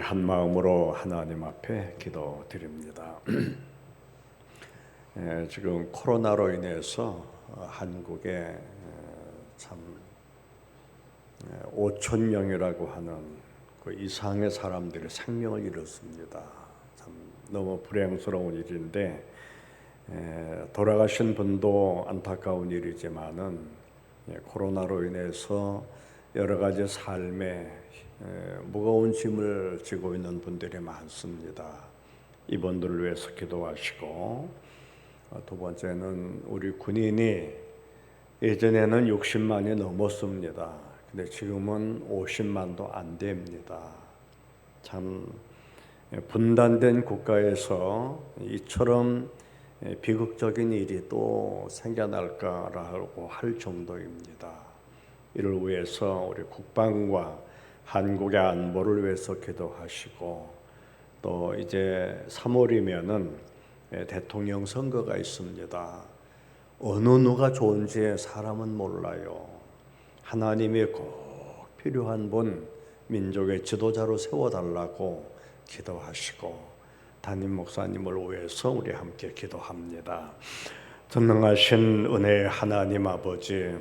한 마음으로 하나님 앞에 기도드립니다. 지금 코로나로 인해서 한국에 참 5천 명이라고 하는 그 이상의 사람들이 생명을 잃었습니다. 참 너무 불행스러운 일인데 돌아가신 분도 안타까운 일이지만은 코로나로 인해서 여러 가지 삶에 무거운 짐을 지고 있는 분들이 많습니다. 이분들을 위해서 기도하시고, 두 번째는 우리 군인이 예전에는 60만이 넘었습니다. 근데 지금은 50만도 안 됩니다. 참 분단된 국가에서 이처럼 비극적인 일이 또 생겨날까라고 할 정도입니다. 이를 위해서 우리 국방과 한국의 안보를 위해서 기도하시고, 또 이제 3월이면은 대통령 선거가 있습니다. 어느 누가 좋은지 사람은 몰라요. 하나님이 꼭 필요한 분, 민족의 지도자로 세워달라고 기도하시고, 담임 목사님을 위해서 우리 함께 기도합니다. 전능하신 은혜의 하나님 아버지,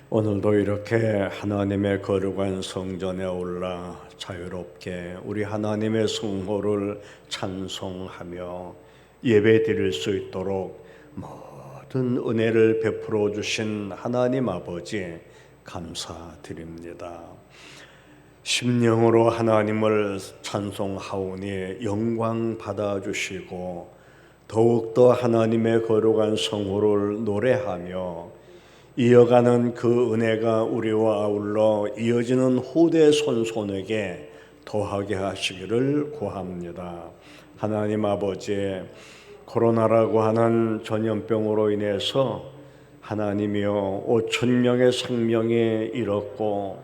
오늘도 이렇게 하나님의 거룩한 성전에 올라 자유롭게 우리 하나님의 성호를 찬송하며 예배 드릴 수 있도록 모든 은혜를 베풀어 주신 하나님 아버지 감사드립니다. 심령으로 하나님을 찬송하오니 영광 받아주시고 더욱더 하나님의 거룩한 성호를 노래하며 이어가는 그 은혜가 우리와 아울러 이어지는 후대 손손에게 더하게 하시기를 구합니다. 하나님 아버지, 코로나라고 하는 전염병으로 인해서 하나님이여 5천 명의 생명이 잃었고,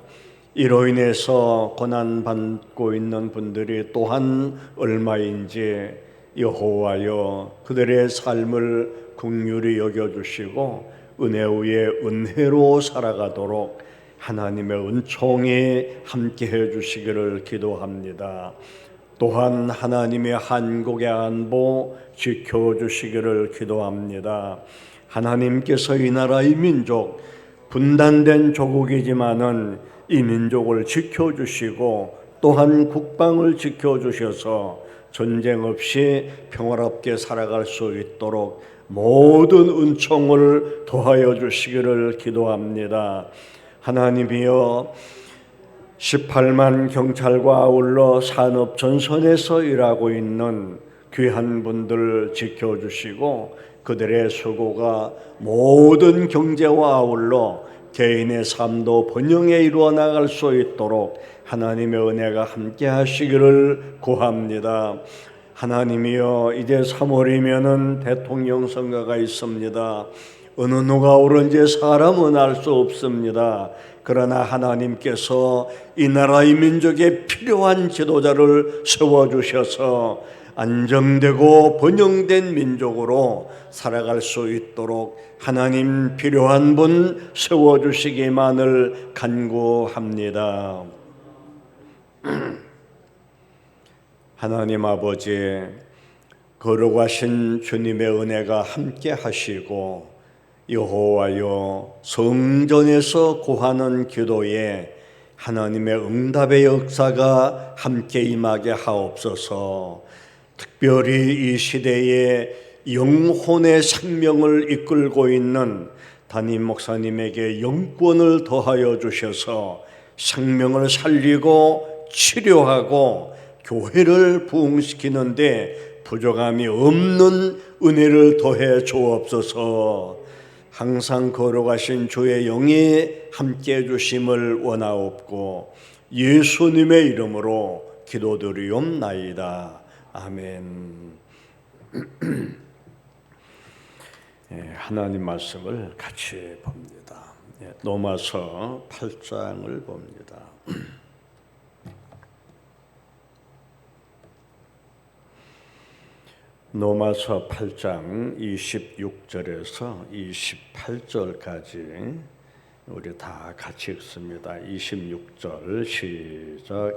이로 인해서 고난받고 있는 분들이 또한 얼마인지 여호와여 그들의 삶을 긍휼히 여겨주시고 은혜 위에 은혜로 살아가도록 하나님의 은총이 함께해 주시기를 기도합니다. 또한 하나님의 한국의 안보 지켜주시기를 기도합니다. 하나님께서 이 나라 이 민족 분단된 조국이지만은 이 민족을 지켜주시고 또한 국방을 지켜주셔서 전쟁 없이 평화롭게 살아갈 수 있도록 모든 은총을 더하여 주시기를 기도합니다. 하나님이여 18만 경찰과 아울러 산업전선에서 일하고 있는 귀한 분들 지켜주시고 그들의 수고가 모든 경제와 아울러 개인의 삶도 번영에 이루어 나갈 수 있도록 하나님의 은혜가 함께 하시기를 구합니다. 하나님이여 이제 3월이면은 대통령 선거가 있습니다. 어느 누가 옳은지 사람은 알 수 없습니다. 그러나 하나님께서 이 나라 이 민족에 필요한 지도자를 세워주셔서 안정되고 번영된 민족으로 살아갈 수 있도록 하나님 필요한 분 세워주시기만을 간구합니다. 하나님 아버지, 거룩하신 주님의 은혜가 함께 하시고 여호와여 성전에서 구하는 기도에 하나님의 응답의 역사가 함께 임하게 하옵소서. 특별히 이 시대에 영혼의 생명을 이끌고 있는 담임 목사님에게 영권을 더하여 주셔서 생명을 살리고 치료하고 교회를 부흥시키는데 부족함이 없는 은혜를 더해 주옵소서. 항상 거룩하신 주의 영이 함께해 주심을 원하옵고 예수님의 이름으로 기도드리옵나이다. 아멘. 하나님 말씀을 같이 봅니다. 로마서 8장을 봅니다. 로마서 8장 26절에서 28절까지 우리 다 같이 읽습니다. 26절 시작.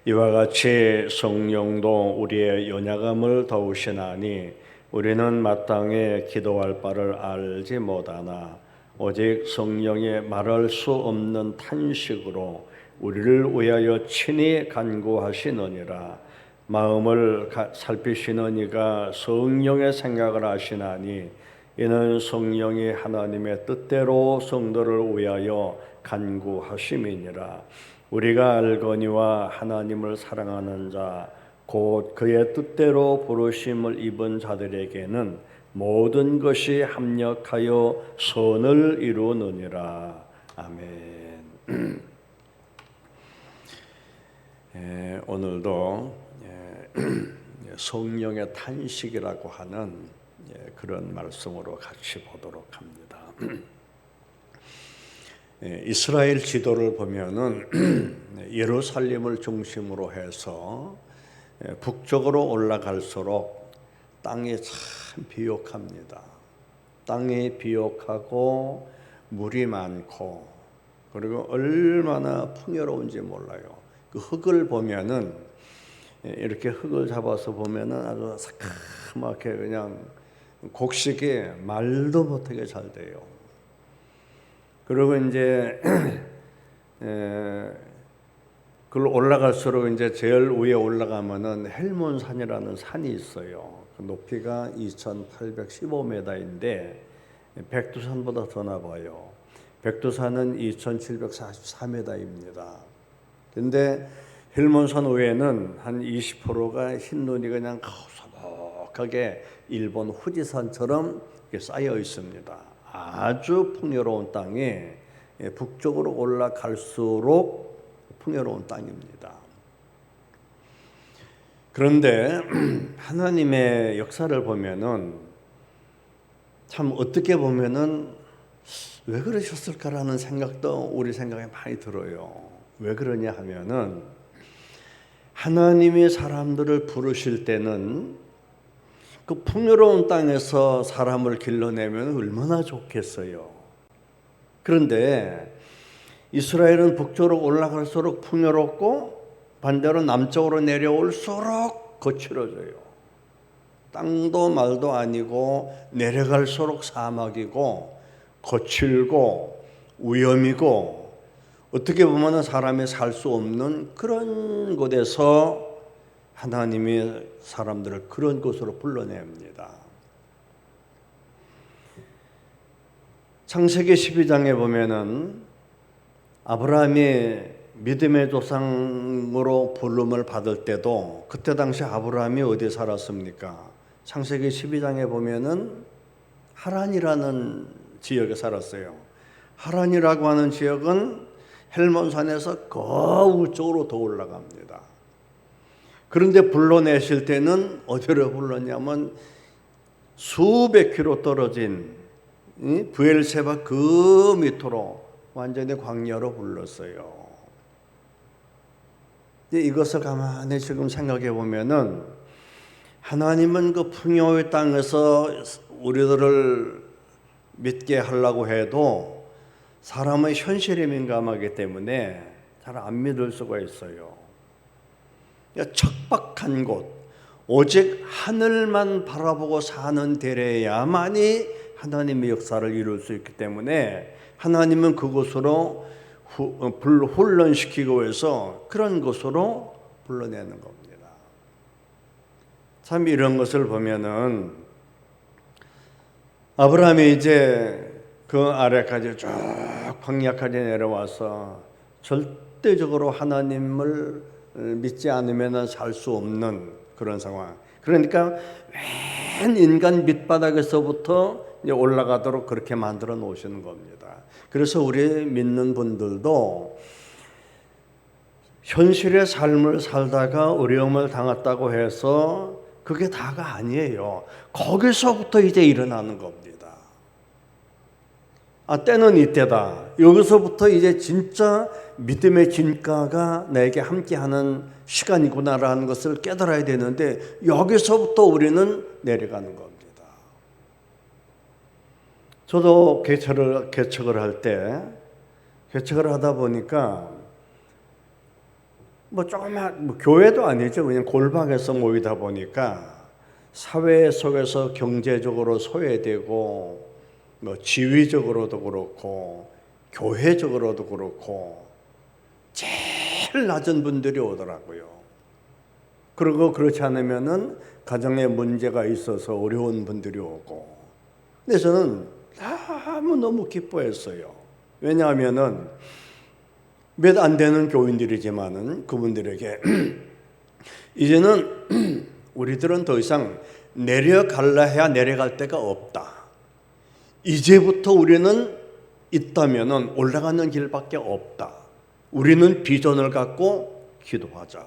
이와 같이 성령도 우리의 연약함을 도우시나니 우리는 마땅히 기도할 바를 알지 못하나 오직 성령의 말할 수 없는 탄식으로 우리를 위하여 친히 간구하시느니라. 마음을 살피시는 이가 성령의 생각을 하시나니 이는 성령이 하나님의 뜻대로 성도를 위하여 간구하심이니라. 우리가 알거니와 하나님을 사랑하는 자 곧 그의 뜻대로 부르심을 입은 자들에게는 모든 것이 합력하여 선을 이루느니라. 아멘. 오늘도 성령의 탄식이라고 하는 그런 말씀으로 같이 보도록 합니다. 이스라엘 지도를 보면은 예루살렘을 중심으로 해서 북쪽으로 올라갈수록 땅이 참 비옥합니다. 땅이 비옥하고 물이 많고 그리고 얼마나 풍요로운지 몰라요. 그 흙을 보면은 이렇게 흙을 잡아서 보면은 아주 새카맣게 그냥 곡식이 말도 못하게 잘 돼요. 그리고 이제 그걸 올라갈수록 이제 제일 위에 올라가면은 헬몬산이라는 산이 있어요. 그 높이가 2,815m인데 백두산보다 더 나봐요. 백두산은 2,744m입니다. 근데 헬몬산 위에는 한 20%가 흰 눈이 그냥 소복하게 일본 후지산처럼 쌓여 있습니다. 아주 풍요로운 땅에 북쪽으로 올라갈수록 풍요로운 땅입니다. 그런데 하나님의 역사를 보면은 참 어떻게 보면은 왜 그러셨을까라는 생각도 우리 생각에 많이 들어요. 왜 그러냐 하면은 하나님이 사람들을 부르실 때는 그 풍요로운 땅에서 사람을 길러내면 얼마나 좋겠어요. 그런데 이스라엘은 북쪽으로 올라갈수록 풍요롭고 반대로 남쪽으로 내려올수록 거칠어져요. 땅도 말도 아니고 내려갈수록 사막이고 거칠고 위험이고 어떻게 보면 사람이 살 수 없는 그런 곳에서 하나님이 사람들을 그런 곳으로 불러냅니다. 창세기 12장에 보면은 아브라함이 믿음의 조상으로 부름을 받을 때도 그때 당시 아브라함이 어디에 살았습니까? 창세기 12장에 보면은 하란이라는 지역에 살았어요. 하란이라고 하는 지역은 헬몬산에서 그 위쪽으로 더 올라갑니다. 그런데 불러내실 때는 어디로 불렀냐면 수백 킬로 떨어진 브엘세바 그 밑으로 완전히 광야로 불렀어요. 이것을 가만히 지금 생각해 보면은 하나님은 그 풍요의 땅에서 우리들을 믿게 하려고 해도 사람의 현실에 민감하기 때문에 잘 안 믿을 수가 있어요. 척박한 곳, 오직 하늘만 바라보고 사는 데래야만이 하나님의 역사를 이룰 수 있기 때문에 하나님은 그곳으로 훈련시키고 해서 그런 곳으로 불러내는 겁니다. 참 이런 것을 보면은 아브라함이 이제 그 아래까지 쭉 광야까지 내려와서 절대적으로 하나님을 믿지 않으면 살 수 없는 그런 상황. 그러니까 맨 인간 밑바닥에서부터 이제 올라가도록 그렇게 만들어 놓으시는 겁니다. 그래서 우리 믿는 분들도 현실의 삶을 살다가 어려움을 당했다고 해서 그게 다가 아니에요. 거기서부터 이제 일어나는 겁니다. 때는 이때다. 여기서부터 이제 진짜 믿음의 진가가 나에게 함께하는 시간이구나라는 것을 깨달아야 되는데 여기서부터 우리는 내려가는 겁니다. 저도 개척을 할 때 개척을 하다 보니까 뭐 조그만 교회도 아니죠. 그냥 골방에서 모이다 보니까 사회 속에서 경제적으로 소외되고 뭐 지위적으로도 그렇고 교회적으로도 그렇고 제일 낮은 분들이 오더라고요. 그리고 그렇지 않으면은 가정에 문제가 있어서 어려운 분들이 오고. 근데 저는 너무 기뻐했어요. 왜냐하면은 몇 안 되는 교인들이지만은 그분들에게 이제는 우리들은 더 이상 내려갈라 해야 내려갈 데가 없다. 이제부터 우리는 있다면은 올라가는 길밖에 없다. 우리는 비전을 갖고 기도하자.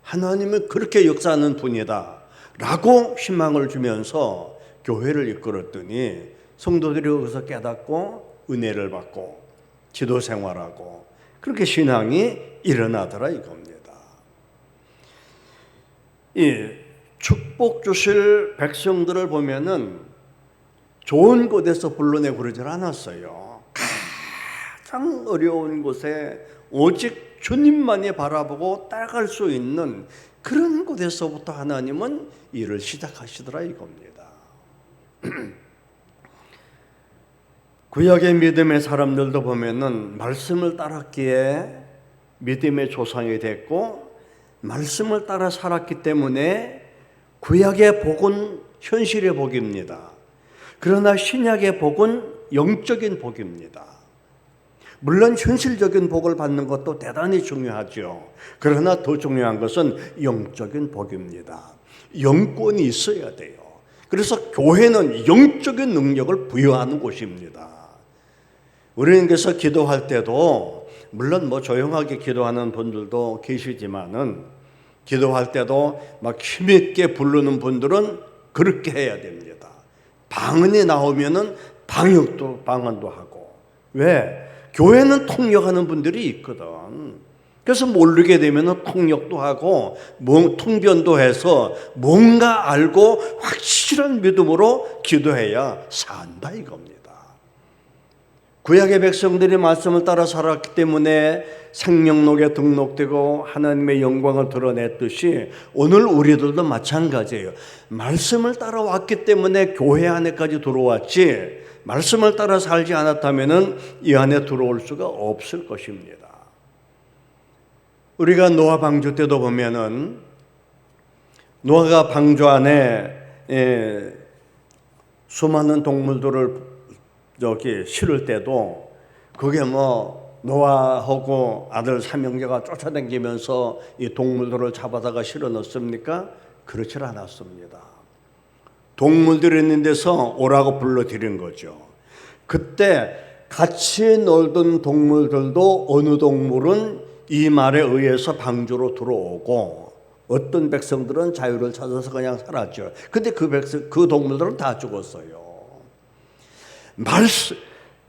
하나님은 그렇게 역사하는 분이다. 라고 희망을 주면서 교회를 이끌었더니 성도들이 여기서 깨닫고 은혜를 받고 기도 생활하고 그렇게 신앙이 일어나더라 이겁니다. 이 축복 주실 백성들을 보면은 좋은 곳에서 불러내고 그러질 않았어요. 가장 어려운 곳에 오직 주님만이 바라보고 따라갈 수 있는 그런 곳에서부터 하나님은 일을 시작하시더라 이겁니다. 구약의 믿음의 사람들도 보면은 말씀을 따랐기에 믿음의 조상이 됐고 말씀을 따라 살았기 때문에 구약의 복은 현실의 복입니다. 그러나 신약의 복은 영적인 복입니다. 물론 현실적인 복을 받는 것도 대단히 중요하죠. 그러나 더 중요한 것은 영적인 복입니다. 영권이 있어야 돼요. 그래서 교회는 영적인 능력을 부여하는 곳입니다. 우리는 그래서 기도할 때도 물론 뭐 조용하게 기도하는 분들도 계시지만은 기도할 때도 막 힘있게 부르는 분들은 그렇게 해야 됩니다. 방언이 나오면은 방언도 하고. 왜? 교회는 통역하는 분들이 있거든. 그래서 모르게 되면은 통역도 하고 통변도 해서 뭔가 알고 확실한 믿음으로 기도해야 산다 이겁니다. 구약의 백성들이 말씀을 따라 살았기 때문에 생명록에 등록되고 하나님의 영광을 드러냈듯이 오늘 우리들도 마찬가지예요. 말씀을 따라왔기 때문에 교회 안에까지 들어왔지 말씀을 따라 살지 않았다면 이 안에 들어올 수가 없을 것입니다. 우리가 노아 방주 때도 보면은 노아가 방주 안에 수많은 동물들을 실을 때도 그게 뭐 노아하고 아들 삼형제가 쫓아다니면서 이 동물들을 잡아다가 실어 넣습니까? 그렇지 않았습니다. 동물들이 있는 데서 오라고 불러들인 거죠. 그때 같이 놀던 동물들도 어느 동물은 이 말에 의해서 방주로 들어오고 어떤 백성들은 자유를 찾아서 그냥 살았죠. 근데 그 동물들은 다 죽었어요.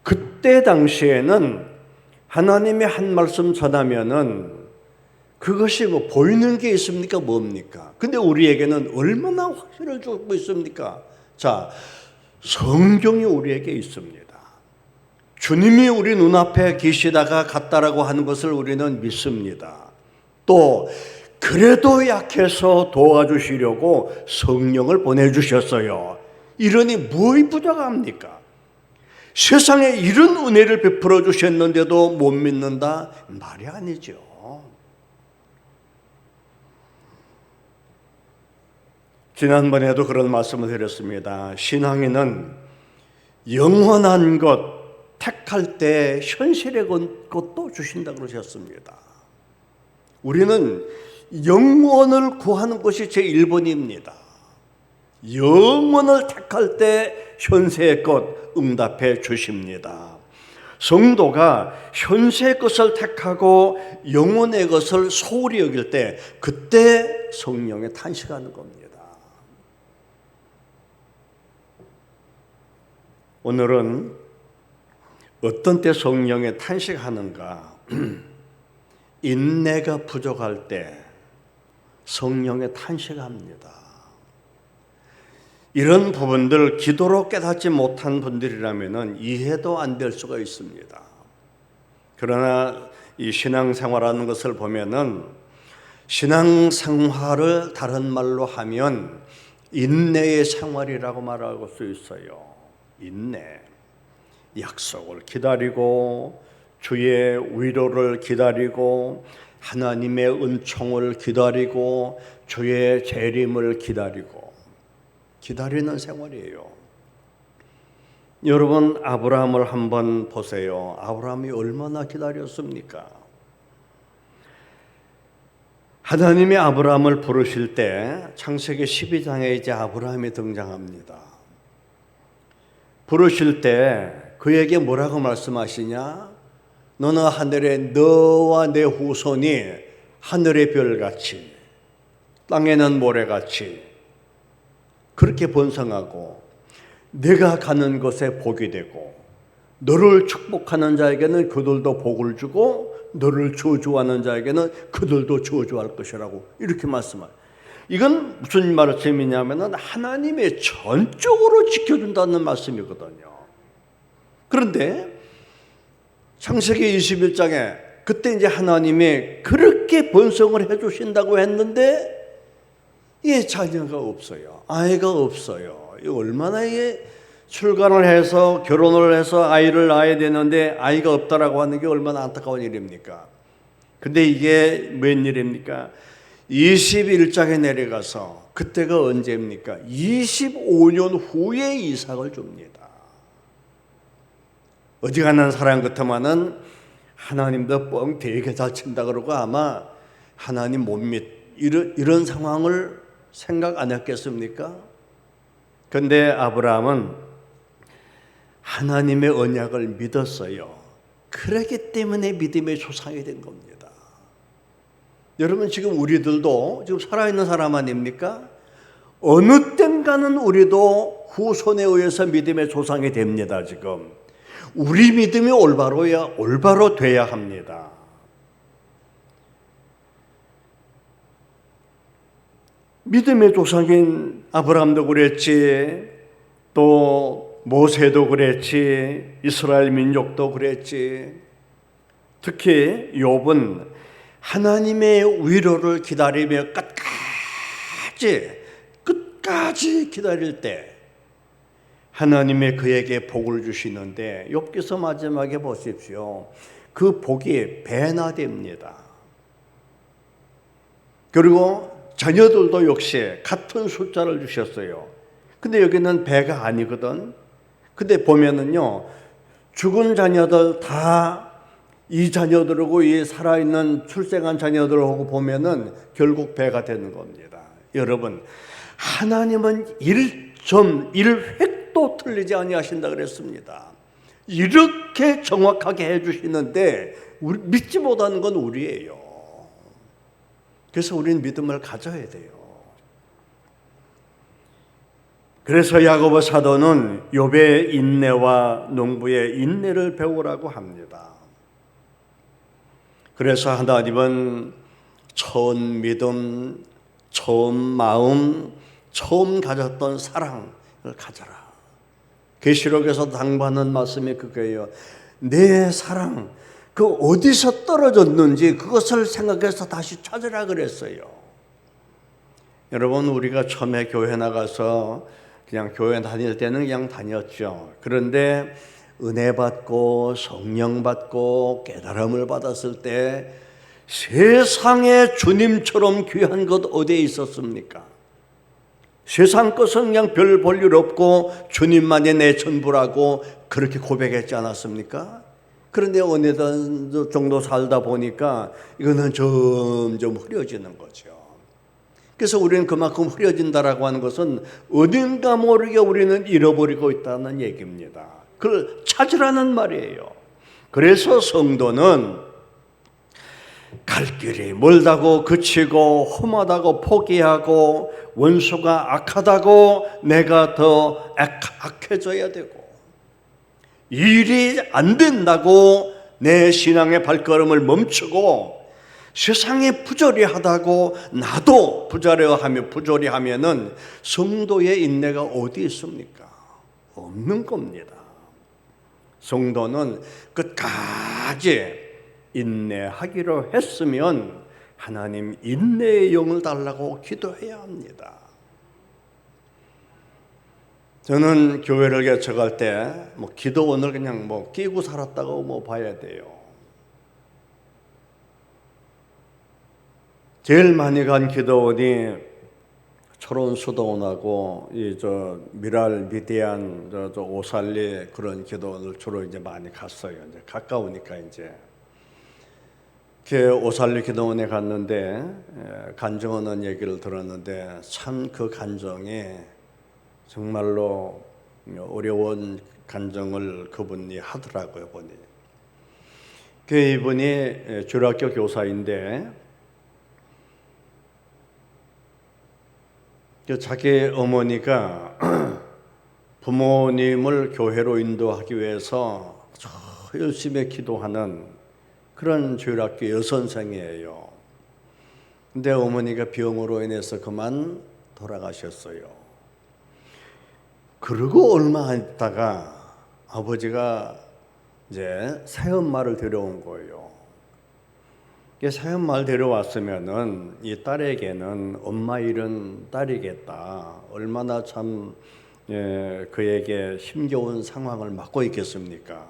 그때 당시에는 하나님이 한 말씀 전하면은 그것이 뭐 보이는 게 있습니까? 뭡니까? 근데 우리에게는 얼마나 확신을 주고 있습니까? 자, 성경이 우리에게 있습니다. 주님이 우리 눈앞에 계시다가 갔다라고 하는 것을 우리는 믿습니다. 또 그래도 약해서 도와주시려고 성령을 보내주셨어요. 이러니 무엇이 부족합니까? 세상에 이런 은혜를 베풀어 주셨는데도 못 믿는다? 말이 아니죠. 지난번에도 그런 말씀을 드렸습니다. 신앙인은 영원한 것 택할 때 현실의 것도 주신다고 그러셨습니다. 우리는 영원을 구하는 것이 제 1번입니다. 영원을 택할 때 현세의 것 응답해 주십니다. 성도가 현세의 것을 택하고 영원의 것을 소홀히 여길 때 그때 성령에 탄식하는 겁니다. 오늘은 어떤 때 성령에 탄식하는가? 인내가 부족할 때 성령에 탄식합니다. 이런 부분들 기도로 깨닫지 못한 분들이라면 이해도 안 될 수가 있습니다. 그러나 이 신앙생활하는 것을 보면은 신앙생활을 다른 말로 하면 인내의 생활이라고 말할 수 있어요. 인내. 약속을 기다리고 주의 위로를 기다리고 하나님의 은총을 기다리고 주의 재림을 기다리고 기다리는 생활이에요. 여러분, 아브라함을 한번 보세요. 아브라함이 얼마나 기다렸습니까? 하나님이 아브라함을 부르실 때 창세기 12장에 이제 아브라함이 등장합니다. 부르실 때 그에게 뭐라고 말씀하시냐? 너는 하늘에 너와 내 후손이 하늘의 별같이 땅에는 모래같이 그렇게 번성하고 내가 가는 곳에 복이 되고 너를 축복하는 자에게는 그들도 복을 주고 너를 저주하는 자에게는 그들도 저주할 것이라고 이렇게 말씀해요. 이건 무슨 말씀이냐면 하나님의 전적으로 지켜준다는 말씀이거든요. 그런데 창세기 21장에 그때 이제 하나님이 그렇게 번성을 해주신다고 했는데 이 자녀가 없어요. 아이가 없어요. 얼마나 이게 출간을 해서 결혼을 해서 아이를 낳아야 되는데 아이가 없다라고 하는 게 얼마나 안타까운 일입니까? 근데 이게 웬일입니까? 21장에 내려가서 그때가 언제입니까? 25년 후에 이삭을 줍니다. 어지간한 사람 같으면은 하나님도 뻥 되게 잘 친다 그러고 아마 하나님 못 이런 상황을 생각 안 했겠습니까? 근데 아브라함은 하나님의 언약을 믿었어요. 그렇기 때문에 믿음의 조상이 된 겁니다. 여러분, 지금 우리들도 지금 살아있는 사람 아닙니까? 어느 땐가는 우리도 후손에 의해서 믿음의 조상이 됩니다. 지금 우리 믿음이 올바로 돼야 합니다. 믿음의 조상인 아브라함도 그랬지, 또 모세도 그랬지, 이스라엘 민족도 그랬지. 특히 욥은 하나님의 위로를 기다리며 끝까지 기다릴 때 하나님의 그에게 복을 주시는데 욥기서 마지막에 보십시오. 그 복이 배나 됩니다. 그리고 자녀들도 역시 같은 숫자를 주셨어요. 근데 여기는 배가 아니거든. 근데 보면은요, 죽은 자녀들 다 이 자녀들하고 이 살아있는 출생한 자녀들하고 보면은 결국 배가 되는 겁니다. 여러분, 하나님은 1.1획도 틀리지 아니하신다 그랬습니다. 이렇게 정확하게 해주시는데 믿지 못하는 건 우리예요. 그래서 우리는 믿음을 가져야 돼요. 그래서 야고보 사도는 욥의 인내와 농부의 인내를 배우라고 합니다. 그래서 하나님은 처음 믿음, 처음 마음, 처음 가졌던 사랑을 가져라. 계시록에서 당부하는 말씀이 그거예요. 내 사랑, 그 어디서 떨어졌는지 그것을 생각해서 다시 찾으라 그랬어요. 여러분, 우리가 처음에 교회 나가서 그냥 교회 다닐 때는 그냥 다녔죠. 그런데 은혜 받고 성령 받고 깨달음을 받았을 때 세상에 주님처럼 귀한 것 어디에 있었습니까? 세상 것은 그냥 별 볼 일 없고 주님만이 내 전부라고 그렇게 고백했지 않았습니까? 그런데 어느 정도 살다 보니까 이거는 점점 흐려지는 거죠. 그래서 우리는 그만큼 흐려진다라고 하는 것은 어딘가 모르게 우리는 잃어버리고 있다는 얘기입니다. 그걸 찾으라는 말이에요. 그래서 성도는 갈 길이 멀다고 그치고 험하다고 포기하고 원수가 악하다고 내가 더 악해져야 되고 일이 안 된다고 내 신앙의 발걸음을 멈추고 세상이 부조리하다고 나도 부조리하면은 성도의 인내가 어디 있습니까? 없는 겁니다. 성도는 끝까지 인내하기로 했으면 하나님 인내의 영을 달라고 기도해야 합니다. 저는 교회를 개척할 때 기도원을 그냥 끼고 살았다고 봐야 돼요. 제일 많이 간 기도원이 초론 수도원하고 미랄 미대한 오살리 그런 기도원을 주로 이제 많이 갔어요. 이제 가까우니까 이제 그 오살리 기도원에 갔는데 간증하는 얘기를 들었는데 참 그 간정이 정말로 어려운 간정을 그분이 하더라고요. 보니 그 이분이 주일학교 교사인데 자기 어머니가 부모님을 교회로 인도하기 위해서 열심히 기도하는 그런 주일학교 여선생이에요. 근데 어머니가 병으로 인해서 그만 돌아가셨어요. 그리고 얼마 있다가 아버지가 이제 새엄마를 데려온 거예요. 새엄마를 데려왔으면은 이 딸에게는 엄마 잃은 딸이겠다. 얼마나 참 그에게 힘겨운 상황을 맞고 있겠습니까?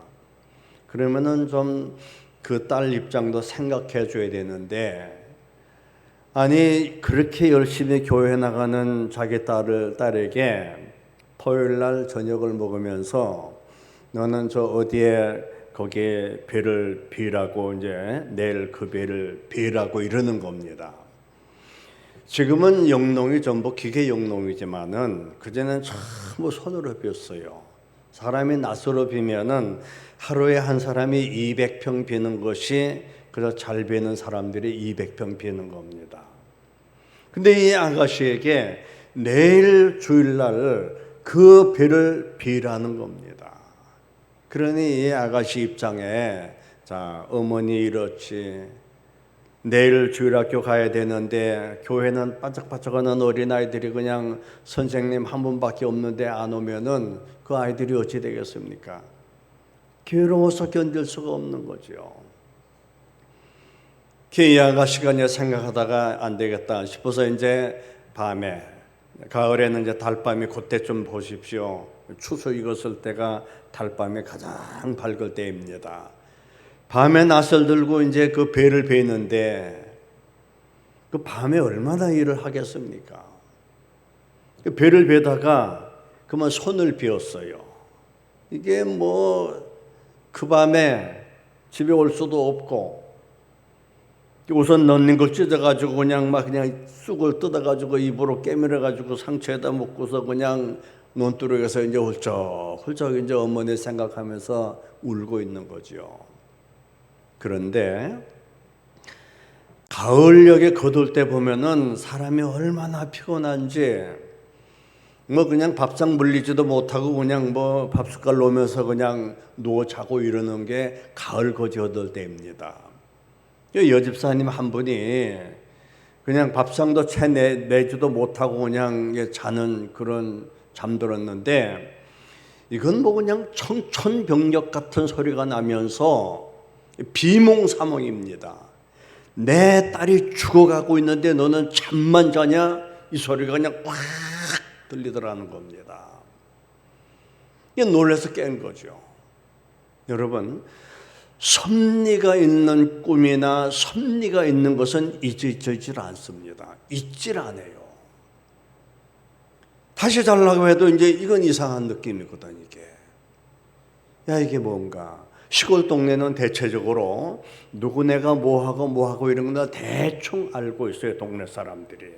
그러면은 좀 그 딸 입장도 생각해 줘야 되는데, 아니 그렇게 열심히 교회 나가는 자기 딸에게 토요일 날 저녁을 먹으면서 너는 저 어디에 거기에 배를 비라고 이제 내일 그 배를 비라고 이러는 겁니다. 지금은 영농이 전부 기계 영농이지만은 그전에는 전부 손으로 비었어요. 사람이 낫으로 비면은 하루에 한 사람이 200평 비는 것이 그저 잘 비는 사람들이 200평 비는 겁니다. 근데 이 아가씨에게 내일 주일날 그 배를 비라는 겁니다. 그러니 이 아가씨 입장에 자 어머니 이렇지 내일 주일학교 가야 되는데 교회는 반짝반짝하는 어린아이들이 그냥 선생님 한 분밖에 없는데 안 오면은 그 아이들이 어찌 되겠습니까? 괴로워서 견딜 수가 없는 거죠. 이 아가씨가 이제 생각하다가 안 되겠다 싶어서 이제 밤에 가을에는 이제 달밤이 그때 좀 보십시오. 추수 익었을 때가 달밤에 가장 밝을 때입니다. 밤에 낫을 들고 이제 그 배를 베는데 그 밤에 얼마나 일을 하겠습니까? 그 배를 베다가 그만 손을 비었어요. 이게 그 밤에 집에 올 수도 없고 우선 넣는 걸 찢어가지고 그냥 쑥을 뜯어가지고 입으로 깨물어가지고 상처에다 묻고서 그냥 논두렁에서 이제 훌쩍 이제 어머니 생각하면서 울고 있는 거죠. 그런데 가을녘에 거둘 때 보면은 사람이 얼마나 피곤한지 그냥 밥상 물리지도 못하고 그냥 밥숟갈 놓으면서 그냥 누워 자고 이러는 게 가을 거지 얻을 때입니다. 여집사님 한 분이 그냥 밥상도 채 내지도 못하고 그냥 자는 그런 잠들었는데 이건 그냥 청천벽력 같은 소리가 나면서 비몽사몽입니다. 내 딸이 죽어가고 있는데 너는 잠만 자냐? 이 소리가 그냥 꽉 들리더라는 겁니다. 놀라서 깬 거죠. 여러분, 섭리가 있는 꿈이나 섭리가 있는 것은 잊혀지질 않습니다. 잊질 않아요. 다시 자려고 해도 이제 이건 이상한 느낌이거든, 이게. 야, 이게 뭔가. 시골 동네는 대체적으로 누구네가 뭐하고 이런 거 대충 알고 있어요, 동네 사람들이.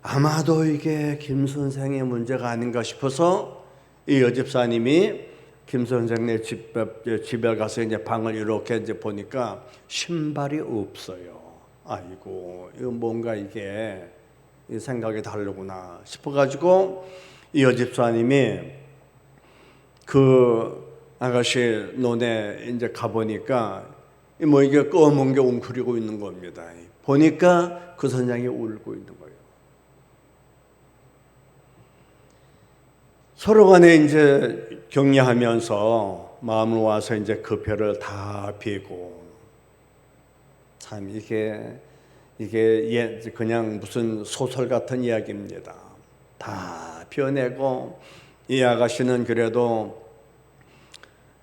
아마도 이게 김 선생의 문제가 아닌가 싶어서 이 여집사님이 김 선생네 집에 가서 이제 방을 이렇게 이제 보니까 신발이 없어요. 아이고, 이거 뭔가 이게 생각이 다르구나 싶어가지고 이 여집사님이 그 아가씨 논에 이제 가보니까 이게 검은 게 웅크리고 있는 겁니다. 보니까 그 선장이 울고 있는 거예요. 서로 간에 이제 격려하면서 마음을 와서 이제 그 배를 다 비고 참 이게 이게 그냥 무슨 소설 같은 이야기입니다. 다 펴내고 이 아가씨는 그래도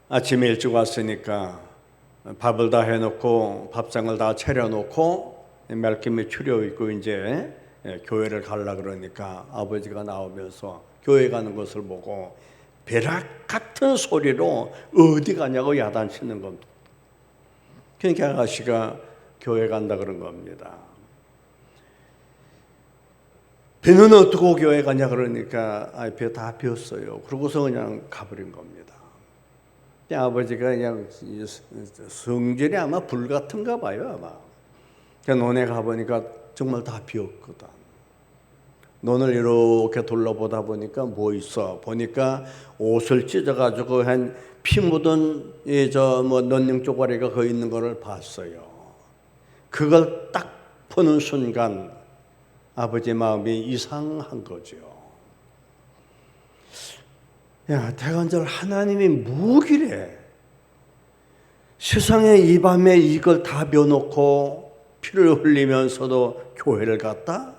아침에 일찍 왔으니까 밥을 다 해놓고 밥상을 다 차려놓고 멜킴이 추려 입고 이제 교회를 가려 그러니까 아버지가 나오면서 교회 가는 것을 보고 벼락 같은 소리로 어디 가냐고 야단치는 겁니다. 그러니까 아가씨가 교회 간다 그런 겁니다. 배는 어떻게 교회 가냐 그러니까 배 다 비었어요. 그러고서 그냥 가버린 겁니다. 아버지가 그냥 성질이 아마 불 같은가 봐요 아마. 그러니까 논에 가보니까 정말 다 비었거든. 논을 이렇게 둘러보다 보니까 뭐 있어? 보니까 옷을 찢어가지고 한 피 묻은 논ning 쪼가리가 거기 있는 거를 봤어요. 그걸 딱 보는 순간 아버지 마음이 이상한 거죠. 야, 대관절 하나님이 무기래. 세상에 이 밤에 이걸 다 벼놓고 피를 흘리면서도 교회를 갔다?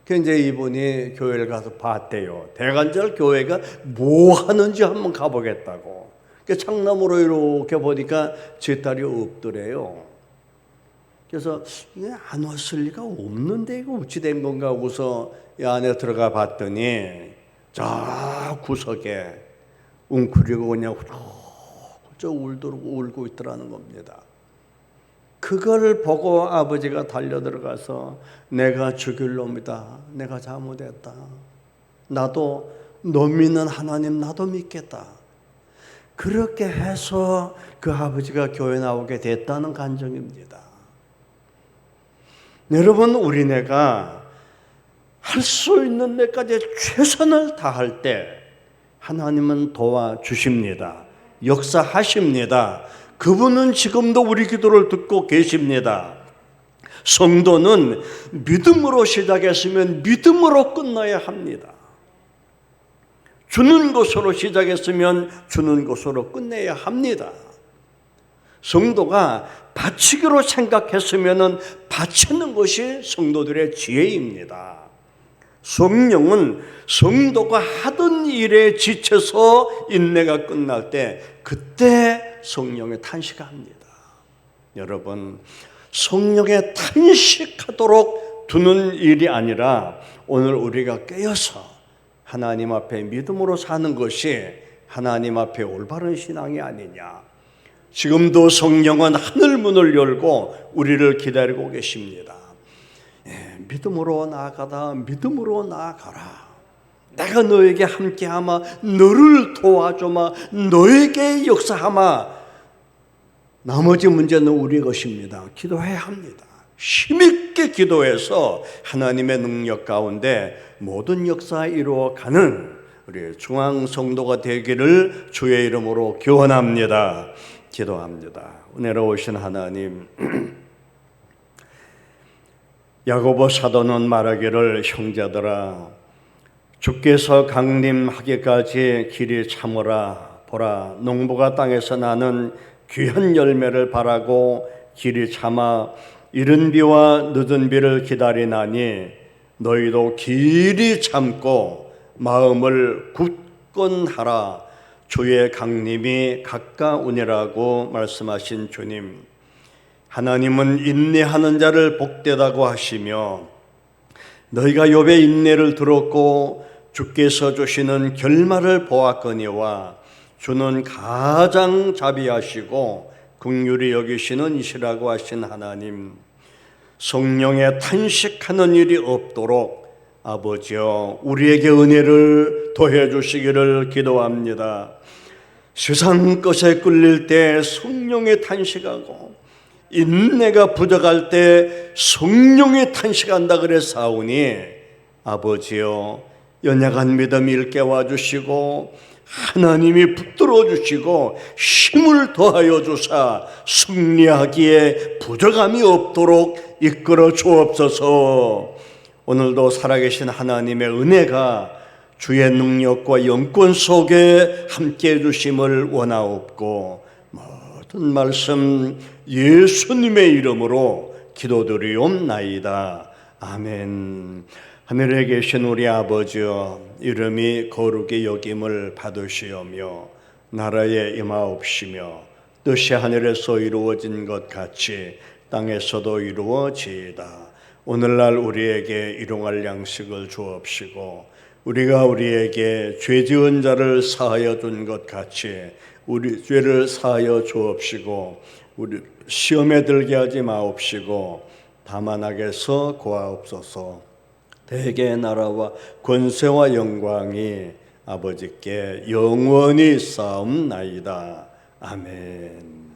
이제 이분이 교회를 가서 봤대요. 대관절 교회가 뭐 하는지 한번 가보겠다고. 창남으로 이렇게 보니까 제 딸이 없더래요. 그래서 이게 안 왔을 리가 없는데 이거 어찌 된 건가 하고서 이 안에 들어가 봤더니 저 구석에 웅크리고 그냥 울고 있더라는 겁니다. 그걸 보고 아버지가 달려 들어가서 내가 죽일 놈이다. 내가 잘못했다. 나도 너 믿는 하나님 나도 믿겠다. 그렇게 해서 그 아버지가 교회 나오게 됐다는 간증입니다. 여러분, 우리네가 할 수 있는 데까지 최선을 다할 때 하나님은 도와주십니다. 역사하십니다. 그분은 지금도 우리 기도를 듣고 계십니다. 성도는 믿음으로 시작했으면 믿음으로 끝나야 합니다. 주는 것으로 시작했으면 주는 것으로 끝내야 합니다. 성도가 바치기로 생각했으면 바치는 것이 성도들의 지혜입니다. 성령은 성도가 하던 일에 지쳐서 인내가 끝날 때 그때 성령에 탄식합니다. 여러분, 성령에 탄식하도록 두는 일이 아니라 오늘 우리가 깨어서 하나님 앞에 믿음으로 사는 것이 하나님 앞에 올바른 신앙이 아니냐. 지금도 성령은 하늘문을 열고 우리를 기다리고 계십니다. 믿음으로 나아가다 믿음으로 나아가라. 내가 너에게 함께하마, 너를 도와주마, 너에게 역사하마. 나머지 문제는 우리 것입니다. 기도해야 합니다. 힘있게 기도해서 하나님의 능력 가운데 모든 역사 이루어가는 우리 중앙성도가 되기를 주의 이름으로 기원합니다. 기도합니다. 은혜로우신 하나님, 야고보 사도는 말하기를 형제들아 주께서 강림하기까지 길이 참으라. 보라, 농부가 땅에서 나는 귀한 열매를 바라고 길이 참아 이른 비와 늦은 비를 기다리나니 너희도 길이 참고 마음을 굳건하라. 주의 강림이 가까우니라고 말씀하신 주님, 하나님은 인내하는 자를 복되다고 하시며 너희가 욥의 인내를 들었고 주께서 주시는 결말을 보았거니와 주는 가장 자비하시고 긍휼히 여기시는 이시라고 하신 하나님, 성령에 탄식하는 일이 없도록 아버지여 우리에게 은혜를 더해 주시기를 기도합니다. 세상 것에 끌릴 때 성령에 탄식하고 인내가 부족할 때 성령에 탄식한다 그랬사오니 아버지여 연약한 믿음 일깨워 주시고 하나님이 붙들어 주시고 힘을 더하여 주사 승리하기에 부족함이 없도록 이끌어 주옵소서. 오늘도 살아계신 하나님의 은혜가 주의 능력과 영권 속에 함께해 주심을 원하옵고 모든 말씀 예수님의 이름으로 기도드리옵나이다. 아멘. 하늘에 계신 우리 아버지여, 이름이 거룩히 여김을 받으시오며 나라에 임하옵시며 뜻이 하늘에서 이루어진 것 같이 땅에서도 이루어지이다. 오늘날 우리에게 일용할 양식을 주옵시고 우리가 우리에게 죄 지은 자를 사하여 준 것 같이 우리 죄를 사하여 주옵시고 우리 시험에 들게 하지 마옵시고 다만 악에서 구하옵소서. 대개 나라와 권세와 영광이 아버지께 영원히 쌓옵나이다. 아멘.